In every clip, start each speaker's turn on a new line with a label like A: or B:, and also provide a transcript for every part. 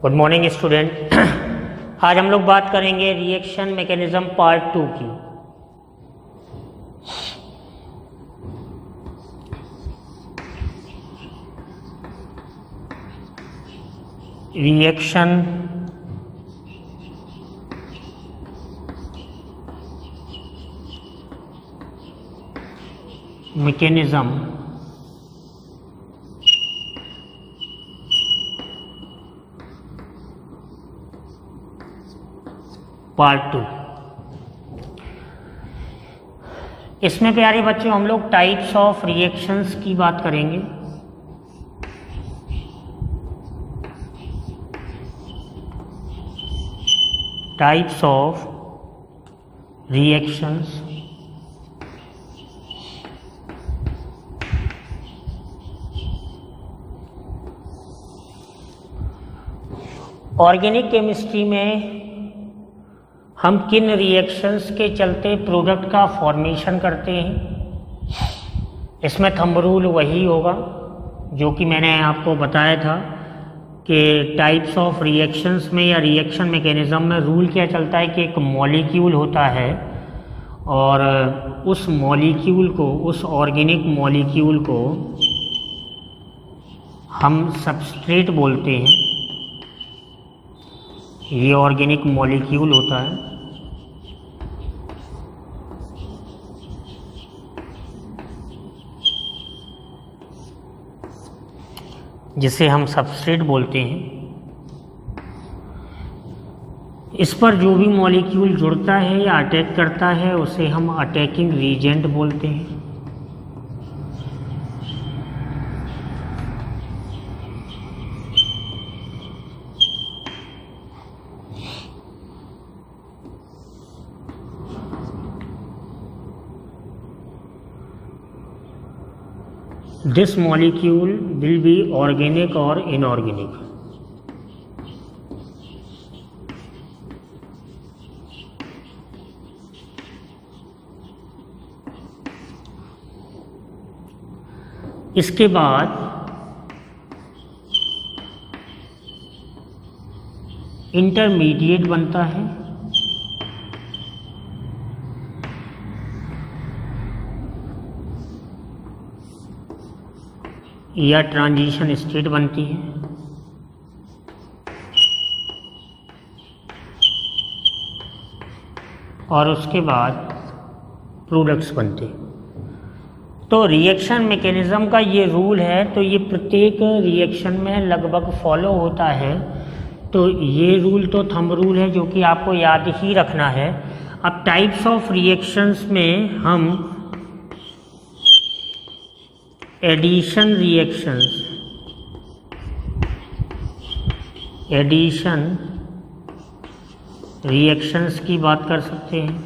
A: Good morning student. आज हम लोग बात करेंगे रिएक्शन मैकेनिज्म पार्ट 2 की। Reaction mechanism part 2। इसमें प्यारे बच्चों हम लोग टाइप्स ऑफ रिएक्शंस की बात करेंगे। Types of reactions organic chemistry में हम किन रिएक्शंस के चलते प्रोडक्ट का फॉर्मेशन करते हैं। इसमें थंब रूल वही होगा जो कि मैंने आपको बताया था कि टाइप्स ऑफ रिएक्शंस में या रिएक्शन मैकेनिज्म में रूल क्या चलता है कि एक मॉलिक्यूल होता है और उस मॉलिक्यूल को, उस ऑर्गेनिक मॉलिक्यूल को हम सबस्ट्रेट बोलते हैं। ये ऑर्गेनिक मॉलिक्यूल होता है जिसे हम सबस्ट्रेट बोलते हैं। इस पर जो भी मॉलिक्यूल जुड़ता है या अटैक करता है उसे हम अटैकिंग रीजेंट बोलते हैं। This molecule will be organic or inorganic. इसके बाद इंटरमीडिएट बनता है या ट्रांजिशन स्टेट बनती है और उसके बाद प्रोडक्ट्स बनते हैं। तो रिएक्शन मैकेनिज्म का ये रूल है, तो ये प्रत्येक रिएक्शन में लगभग फॉलो होता है। तो ये रूल तो थंब रूल है जो कि आपको याद ही रखना है। अब टाइप्स ऑफ रिएक्शंस में हम एडिशन रिएक्शंस की बात कर सकते हैं।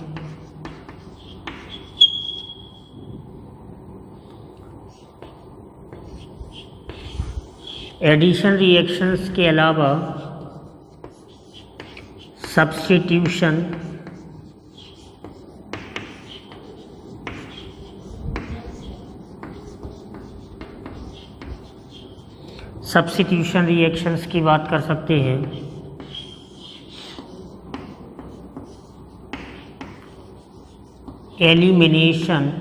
A: एडिशन रिएक्शंस के अलावा सब्स्टिट्यूशन रिएक्शंस की बात कर सकते हैं। एलिमिनेशन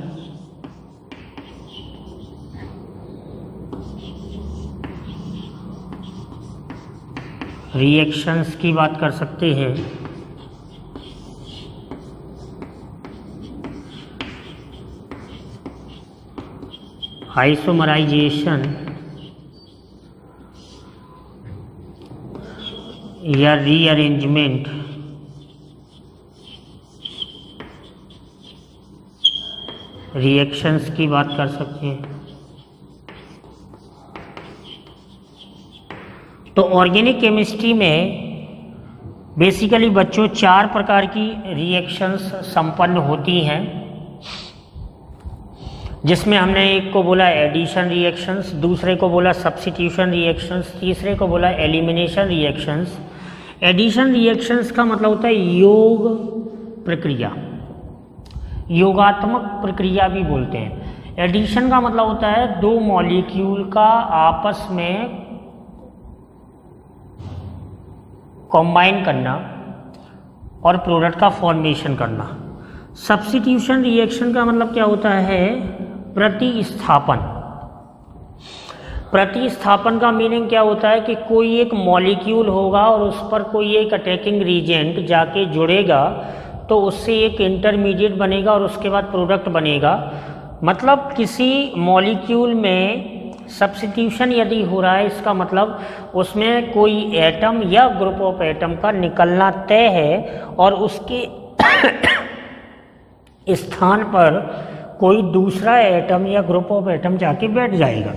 A: रिएक्शंस की बात कर सकते हैं। आइसोमराइजेशन या रीअरेंजमेंट रिएक्शंस की बात कर सकते हैं। तो ऑर्गेनिक केमिस्ट्री में बेसिकली बच्चों 4 प्रकार की रिएक्शंस संपन्न होती हैं, जिसमें हमने एक को बोला एडिशन रिएक्शंस, दूसरे को बोला सब्स्टिट्यूशन रिएक्शंस, तीसरे को बोला एलिमिनेशन रिएक्शंस। एडिशन रिएक्शंस का मतलब होता है योग प्रक्रिया, योगात्मक प्रक्रिया भी बोलते हैं। एडिशन का मतलब होता है दो मॉलिक्यूल का आपस में कंबाइन करना और प्रोडक्ट का फॉर्मेशन करना। सब्स्टिट्यूशन रिएक्शन का मतलब क्या होता है? प्रतिस्थापन। प्रतिस्थापन का मीनिंग क्या होता है कि कोई एक मॉलिक्यूल होगा और उस पर कोई एक अटैकिंग रीजेंट जाके जुड़ेगा तो उससे एक इंटरमीडिएट बनेगा और उसके बाद प्रोडक्ट बनेगा। मतलब किसी मॉलिक्यूल में सब्स्टिट्यूशन यदि हो रहा है, इसका मतलब उसमें कोई एटम या ग्रुप ऑफ एटम का निकलना तय है और उसके स्थान पर कोई दूसरा एटम या ग्रुप ऑफ एटम जाके बैठ जाएगा।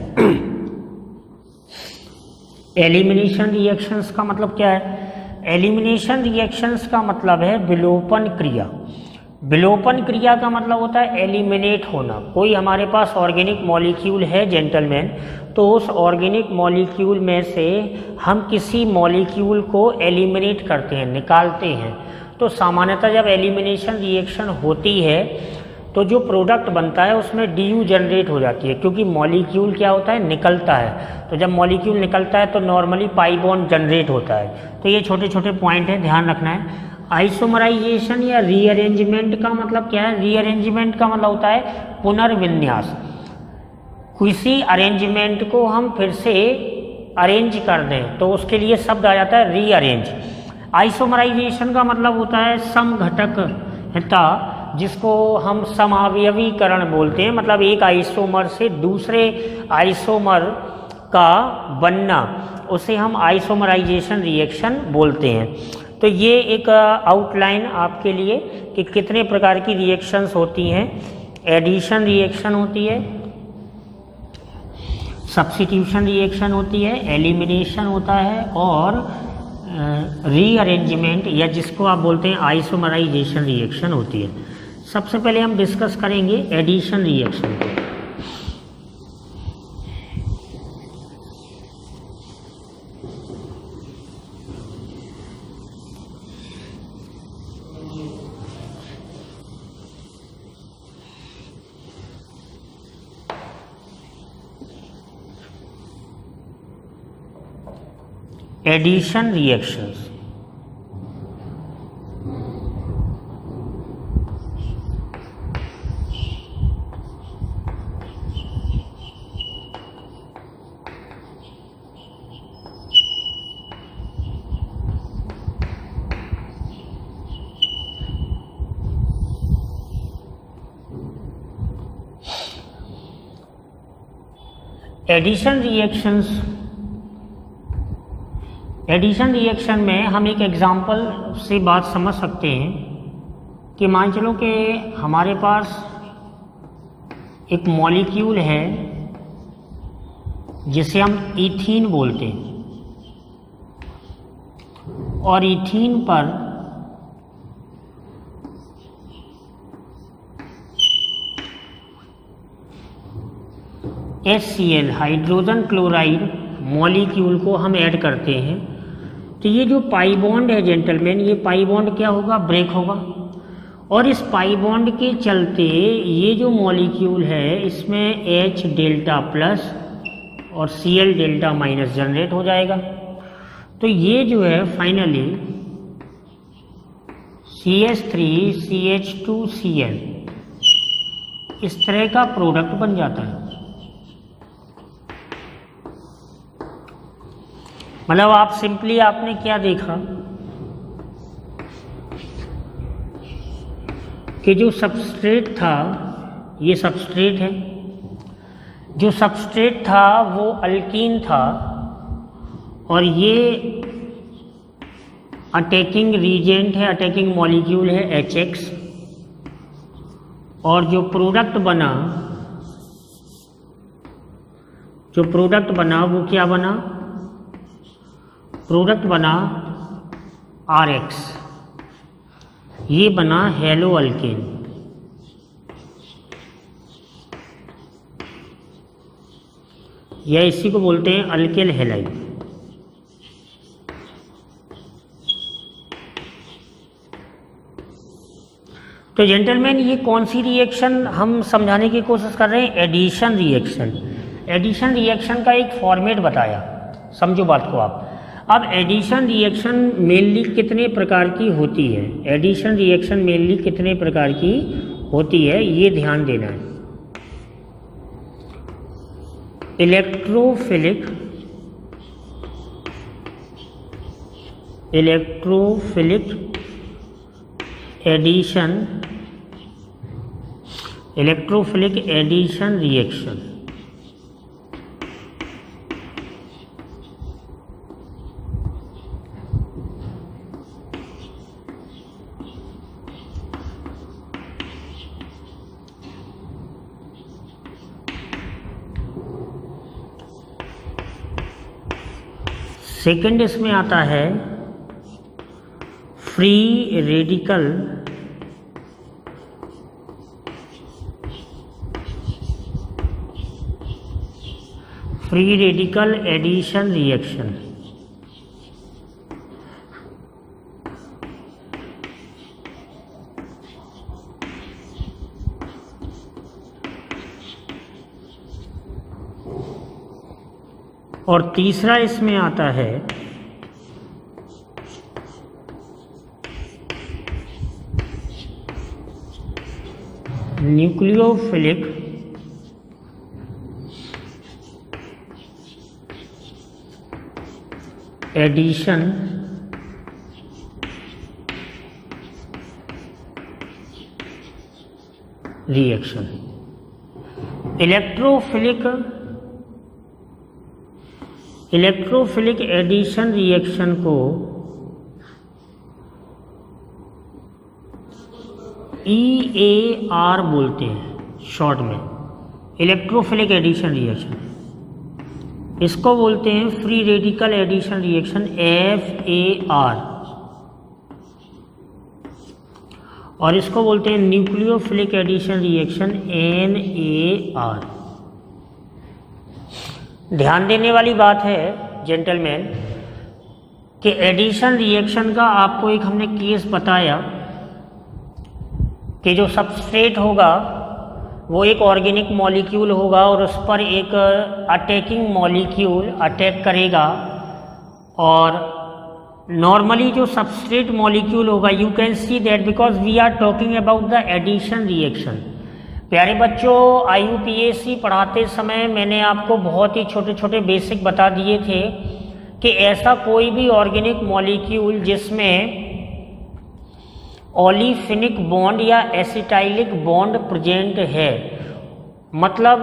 A: एलिमिनेशन रिएक्शंस का मतलब क्या है? एलिमिनेशन रिएक्शंस का मतलब है विलोपन क्रिया। विलोपन क्रिया का मतलब होता है एलिमिनेट होना। कोई हमारे पास ऑर्गेनिक मॉलिक्यूल है जेंटलमैन, तो उस ऑर्गेनिक मॉलिक्यूल में से हम किसी मॉलिक्यूल को एलिमिनेट करते हैं, निकालते हैं। तो सामान्यतः जब एलिमिनेशन रिएक्शन होती है तो जो प्रोडक्ट बनता है उसमें DU जनरेट हो जाती है, क्योंकि मॉलिक्यूल क्या होता है? निकलता है। तो जब मॉलिक्यूल निकलता है तो नॉर्मली पाई बॉन्ड जनरेट होता है। तो ये छोटे छोटे पॉइंट हैं, ध्यान रखना है। आइसोमराइजेशन या रीअरेंजमेंट का मतलब क्या है? रीअरेंजमेंट का मतलब होता है पुनर्विन्यास। किसी अरेंजमेंट को हम फिर से अरेंज कर दें तो उसके लिए शब्द आ जाता है रीअरेंज। आइसोमराइजेशन का मतलब होता है समघटकता, जिसको हम समावयवीकरण बोलते हैं। मतलब एक आइसोमर से दूसरे आइसोमर का बनना, उसे हम आइसोमराइजेशन रिएक्शन बोलते हैं। तो ये एक आउटलाइन आपके लिए कि कितने प्रकार की रिएक्शंस होती हैं। एडिशन रिएक्शन होती है, सब्स्टिट्यूशन रिएक्शन होती है, एलिमिनेशन होता है और रीअरेंजमेंट या जिसको आप बोलते हैं आइसोमराइजेशन रिएक्शन होती है। सबसे पहले हम डिस्कस करेंगे एडिशन रिएक्शन को। एडिशन रिएक्शंस एडिशन रिएक्शन में हम एक एग्जांपल से बात समझ सकते हैं कि मान चलो कि हमारे पास एक मॉलिक्यूल है जिसे हम ईथीन बोलते हैं, और ईथीन पर HCl हाइड्रोजन क्लोराइड मॉलिक्यूल को हम ऐड करते हैं। तो ये जो पाई बॉन्ड है जेंटलमैन, ये पाई बॉन्ड क्या होगा? ब्रेक होगा। और इस पाई बॉन्ड के चलते ये जो मॉलिक्यूल है इसमें H डेल्टा प्लस और Cl डेल्टा माइनस जनरेट हो जाएगा। तो ये जो है फाइनली CH3CH2Cl इस तरह का प्रोडक्ट बन जाता है। मतलब आप सिंपली आपने क्या देखा कि जो सबस्ट्रेट था, ये सबस्ट्रेट है, जो सबस्ट्रेट था वो अल्कीन था और ये अटैकिंग रीजेंट है, अटैकिंग मॉलिक्यूल है HX, और जो प्रोडक्ट बना वो क्या बना? प्रोडक्ट बना RX, ये बना हेलो अल्केन। या इसी को बोलते हैं अल्केल हैलाइड। तो जेंटलमैन ये कौन सी रिएक्शन हम समझाने की कोशिश कर रहे हैं? Addition reaction. एडिशन रिएक्शन का एक फॉर्मेट बताया, समझो बात को आप। अब एडिशन रिएक्शन मेनली कितने प्रकार की होती है, एडिशन रिएक्शन मेनली कितने प्रकार की होती है ये ध्यान देना है। Electrophilic addition reaction. सेकंड इसमें आता है फ्री रेडिकल एडिशन रिएक्शन। और तीसरा इसमें आता है nucleophilic addition reaction. Electrophilic addition reaction को EAR बोलते हैं शॉर्ट में, इलेक्ट्रोफिलिक एडिशन रिएक्शन। इसको बोलते हैं free radical addition reaction FAR, और इसको बोलते हैं न्यूक्लियोफिलिक एडिशन रिएक्शन NAR। ध्यान देने वाली बात है जेंटलमैन कि एडिशन रिएक्शन का आपको एक हमने केस बताया कि जो सबस्ट्रेट होगा वो एक ऑर्गेनिक मॉलिक्यूल होगा और उस पर एक अटैकिंग मॉलिक्यूल अटैक करेगा, और नॉर्मली जो सबस्ट्रेट मॉलिक्यूल होगा, you can see that because we are talking about the addition reaction. प्यारे बच्चों, IUPAC पढ़ाते समय मैंने आपको बहुत ही छोटे छोटे बेसिक बता दिए थे कि ऐसा कोई भी ऑर्गेनिक मॉलिक्यूल जिसमें ओलिफिनिक बॉन्ड या एसिटाइलिक बॉन्ड प्रेजेंट है, मतलब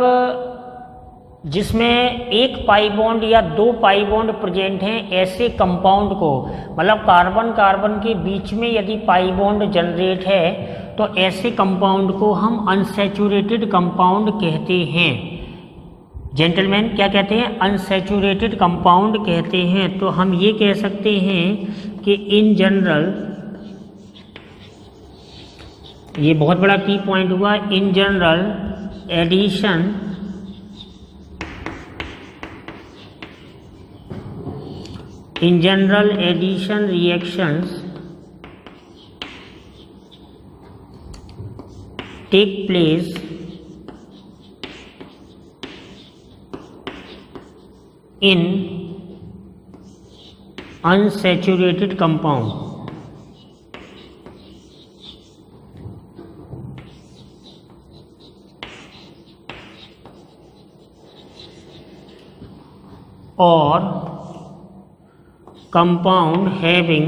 A: जिसमें एक पाई बॉन्ड या दो पाई बॉन्ड प्रेजेंट हैं, ऐसे कंपाउंड को, मतलब कार्बन कार्बन के बीच में यदि पाई बॉन्ड जनरेट है तो ऐसे कंपाउंड को हम अनसैचुरेटेड कंपाउंड कहते हैं। जेंटलमैन क्या कहते हैं? अनसैचुरेटेड कंपाउंड कहते हैं। तो हम ये कह सकते हैं कि इन जनरल, ये बहुत बड़ा की पॉइंट हुआ, in general addition reactions take place in unsaturated compound, or compound having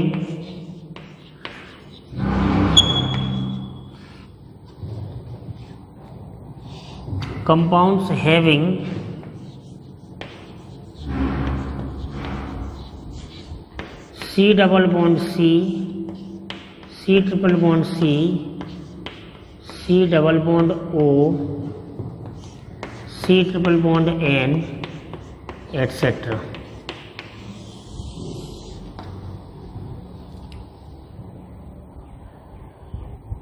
A: compounds having C double bond C, C triple bond C, C double bond O, C triple bond N, etc.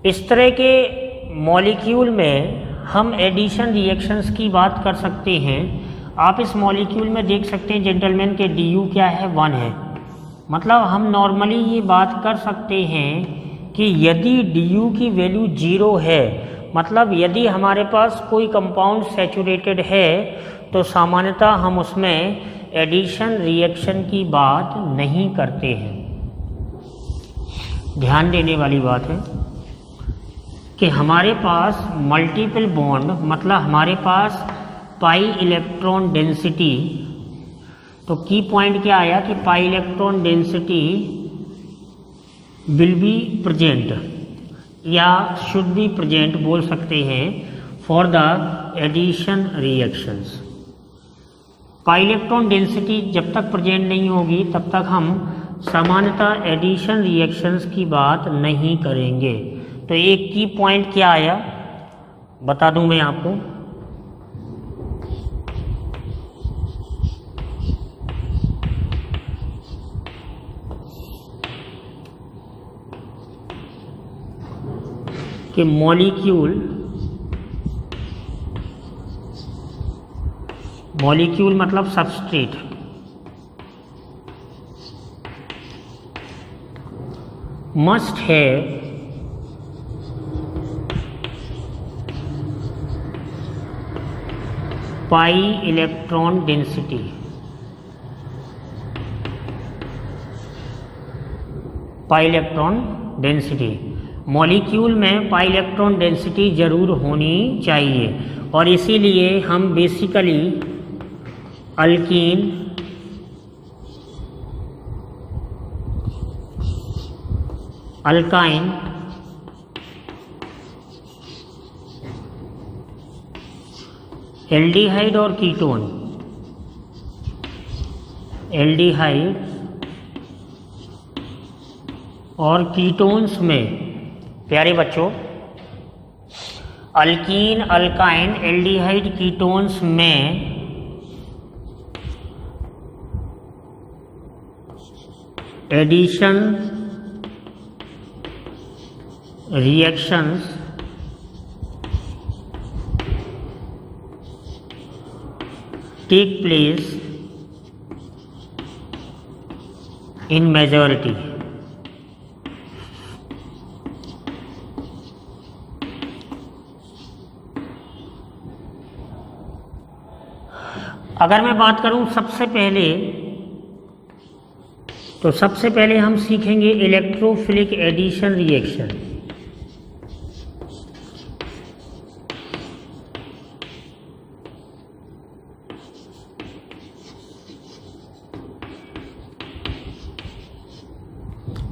A: इस तरह के molecule में हम addition reactions की बात कर सकते हैं। आप इस मॉलिक्यूल में देख सकते हैं जेंटलमैन के DU क्या है? 1 है। मतलब हम नॉर्मली ये बात कर सकते हैं कि यदि DU की वैल्यू 0 है, मतलब यदि हमारे पास कोई कंपाउंड सैचुरेटेड है, तो सामान्यतः हम उसमें एडिशन रिएक्शन की बात नहीं करते हैं। ध्यान देने वाली बात है कि हमारे पास मल्टीपल बॉन्ड, मतलब हमारे पास पाई इलेक्ट्रॉन डेंसिटी, तो की पॉइंट क्या आया कि pi electron density will be present या शुड बी प्रेजेंट बोल सकते हैं for the addition reactions. Pi electron density जब तक प्रेजेंट नहीं होगी तब तक हम सामान्यतः एडिशन रिएक्शंस की बात नहीं करेंगे। तो एक की पॉइंट क्या आया बता दूं मैं आपको, कि मॉलिक्यूल मतलब substrate, must have pi electron density. Pi electron density, molecule में पाई इलेक्ट्रॉन डेंसिटी जरूर होनी चाहिए, और इसीलिए हम बेसिकली अल्कीन, अल्काइन, एल्डिहाइड और कीटोन, एल्डिहाइड और कीटोन्स में, प्यारे बच्चों, अल्कीन, अल्काइन, एल्डिहाइड, कीटोन्स में addition reactions take place in majority. अगर मैं बात करूं सबसे पहले, तो सबसे पहले हम सीखेंगे electrophilic addition reaction.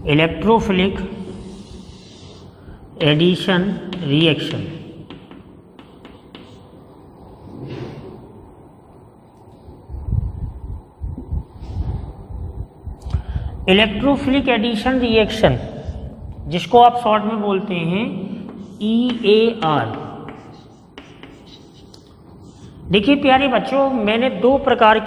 A: Electrophilic addition reaction, electrophilic addition reaction जिसको आप शॉर्ट में बोलते हैं EAR। देखिए प्यारे बच्चों, मैंने दो प्रकार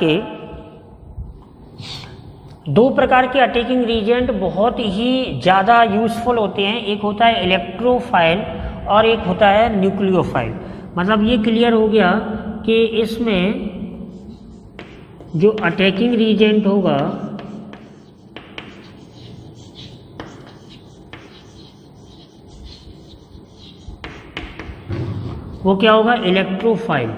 A: के अटैकिंग रीजेंट बहुत ही ज़्यादा यूज़फुल होते हैं। एक होता है इलेक्ट्रोफाइल और एक होता है न्यूक्लियोफाइल। मतलब ये क्लियर हो गया कि इसमें जो अटैकिंग रीजेंट होगा वो क्या होगा, इलेक्ट्रोफाइल।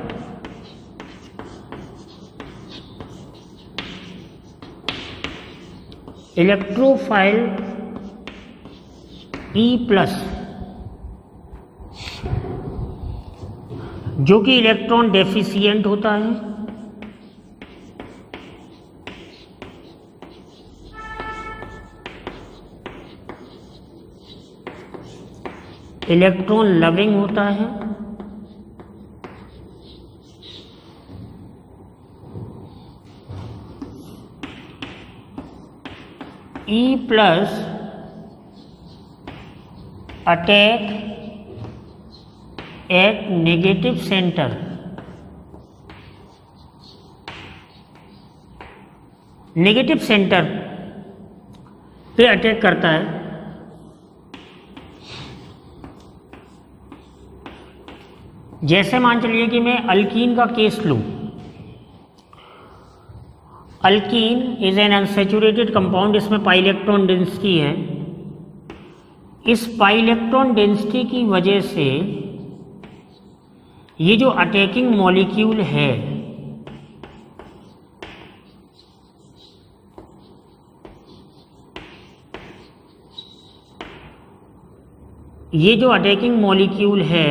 A: इलेक्ट्रोफाइल E+, जो कि इलेक्ट्रॉन डेफिशिएंट होता है, इलेक्ट्रॉन लविंग होता है, E+ attack eight negative centre. Negative centre पे अटैक करता है। जैसे मान चलिए कि मैं अल्कीन का केस लूं। Alkene is an unsaturated compound, इसमें पाई इलेक्ट्रॉन डेंसिटी है। इस पाई इलेक्ट्रॉन डेंसिटी की वजह से ये जो अटैकिंग मॉलिक्यूल है ये जो अटैकिंग मॉलिक्यूल है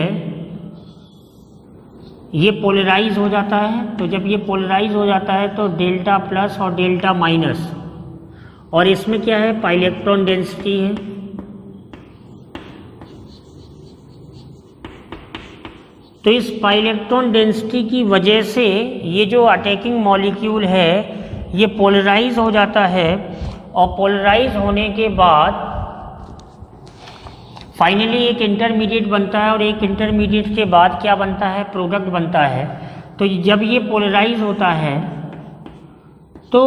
A: ये पोलराइज हो जाता है। तो जब ये पोलराइज हो जाता है तो डेल्टा प्लस और डेल्टा माइनस, और इसमें क्या है, पाई इलेक्ट्रॉन डेंसिटी है। तो इस पाई इलेक्ट्रॉन डेंसिटी की वजह से ये जो अटैकिंग मॉलिक्यूल है ये पोलराइज हो जाता है, और पोलराइज होने के बाद फाइनली एक इंटरमीडिएट बनता है, और एक इंटरमीडिएट के बाद क्या बनता है, प्रोडक्ट बनता है। तो जब ये पोलराइज होता है तो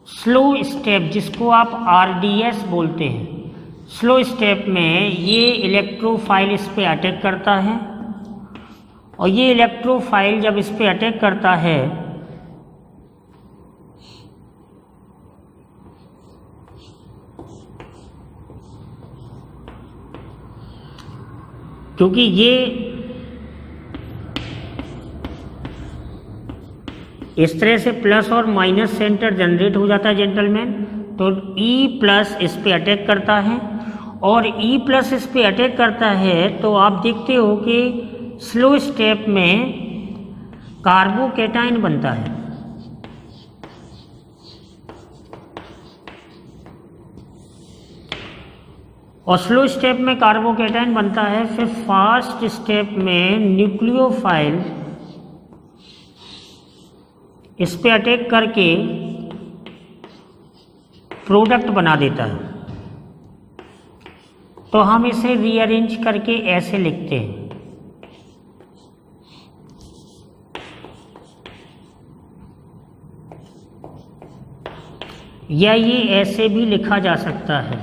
A: स्लो स्टेप, जिसको आप RDS बोलते हैं, स्लो स्टेप में ये इलेक्ट्रोफाइल इस पे अटैक करता है, और ये इलेक्ट्रोफाइल जब इस पे अटैक करता है क्योंकि ये इस तरह से प्लस और माइनस सेंटर जनरेट हो जाता है जेंटलमैन, तो E प्लस इस पे अटैक करता है, और E प्लस इस पे अटैक करता है तो आप देखते हो कि स्लो स्टेप में कार्बोकैटायन बनता है। और स्लो स्टेप में कार्बोकैटायन बनता है, फिर फास्ट स्टेप में न्यूक्लियोफाइल इस पे अटैक करके प्रोडक्ट बना देता है। तो हम इसे रीअरेंज करके ऐसे लिखते हैं, या ये ऐसे भी लिखा जा सकता है।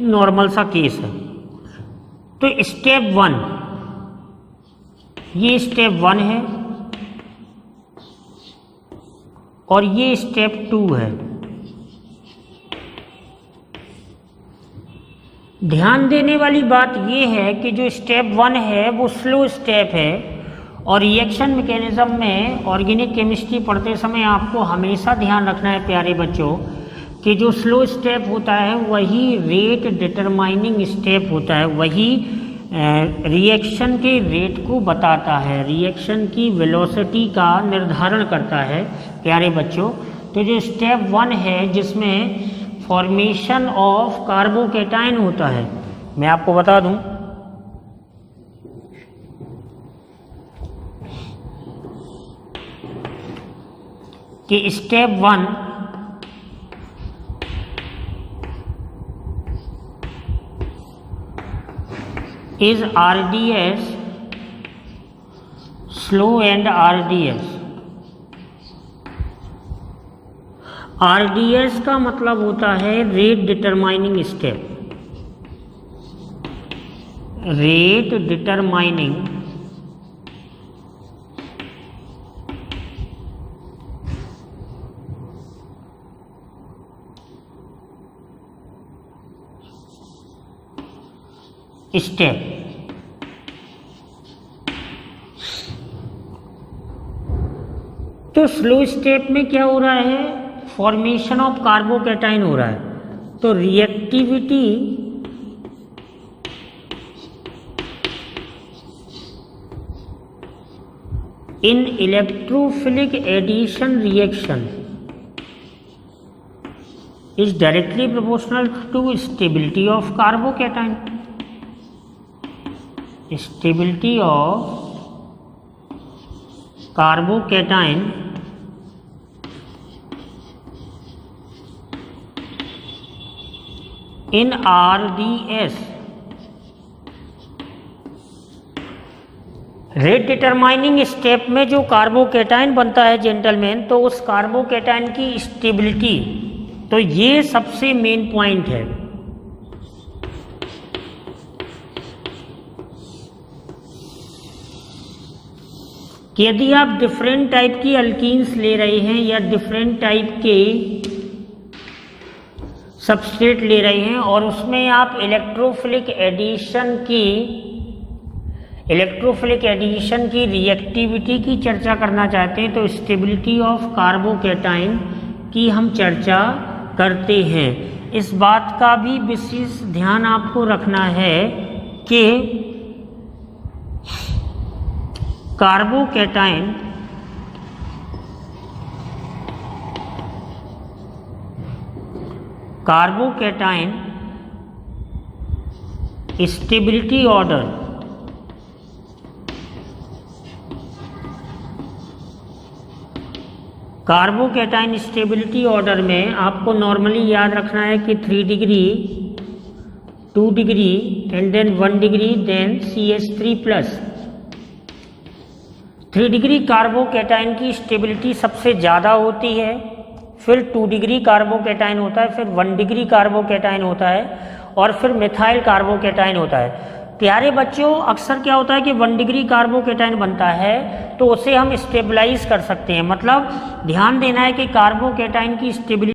A: नॉर्मल सा केस है। तो स्टेप 1, ये स्टेप 1 है और ये स्टेप 2 है। ध्यान देने वाली बात ये है कि जो स्टेप 1 है वो स्लो स्टेप है, और रिएक्शन मैकेनिज्म में ऑर्गेनिक केमिस्ट्री पढ़ते समय आपको हमेशा ध्यान रखना है प्यारे बच्चों कि जो स्लो स्टेप होता है वही रेट डिटरमाइनिंग स्टेप होता है, वही रिएक्शन के रेट को बताता है, रिएक्शन की वेलोसिटी का निर्धारण करता है प्यारे बच्चों। तो जो स्टेप 1 है जिसमें फॉर्मेशन ऑफ कार्बोकैटायन होता है, मैं आपको बता दूं कि step 1 is RDS, slow and RDS। RDS का मतलब होता है rate determining step, rate determining step. तो स्लो स्टेप में क्या हो रहा है, फॉर्मेशन ऑफ कार्बोकैटायन हो रहा है। तो reactivity in electrophilic addition reaction is directly proportional to stability of carbocation, stability of carbocation in RDS। Rate determining step में जो कार्बोकैटायन बनता है जेंटलमैन, तो उस कार्बोकैटायन की स्टेबिलिटी, तो ये सबसे मेन पॉइंट है। कि यदि आप डिफरेंट टाइप की अल्कीन्स ले रहे हैं या डिफरेंट टाइप के सबस्ट्रेट ले रहे हैं और उसमें आप इलेक्ट्रोफिलिक एडिशन की इलेक्ट्रोफिलिक एडिशन की रिएक्टिविटी की चर्चा करना चाहते हैं तो स्टेबिलिटी ऑफ कार्बोकैटायन की हम चर्चा करते हैं। इस बात का भी विशेष ध्यान आपको रखना है कि carbocation stability order carbocation stability order में आपको नॉर्मली याद रखना है कि 3 degree, 2 degree and then 1 degree then CH3+। 3 degree carbocation की स्टेबिलिटी सबसे ज़्यादा होती है, फिर 2 डिग्री कार्बोकैटायन होता है, फिर 1 डिग्री कार्बोकैटायन होता है और फिर मिथाइल कार्बोकैटायन होता है। प्यारे बच्चों, अक्सर क्या होता है कि 1 डिग्री कार्बोकैटायन बनता है तो उसे हम स्टेबलाइज कर सकते हैं। मतलब ध्यान देना है कि कार्बोकैटायन की स्टेबिलिटी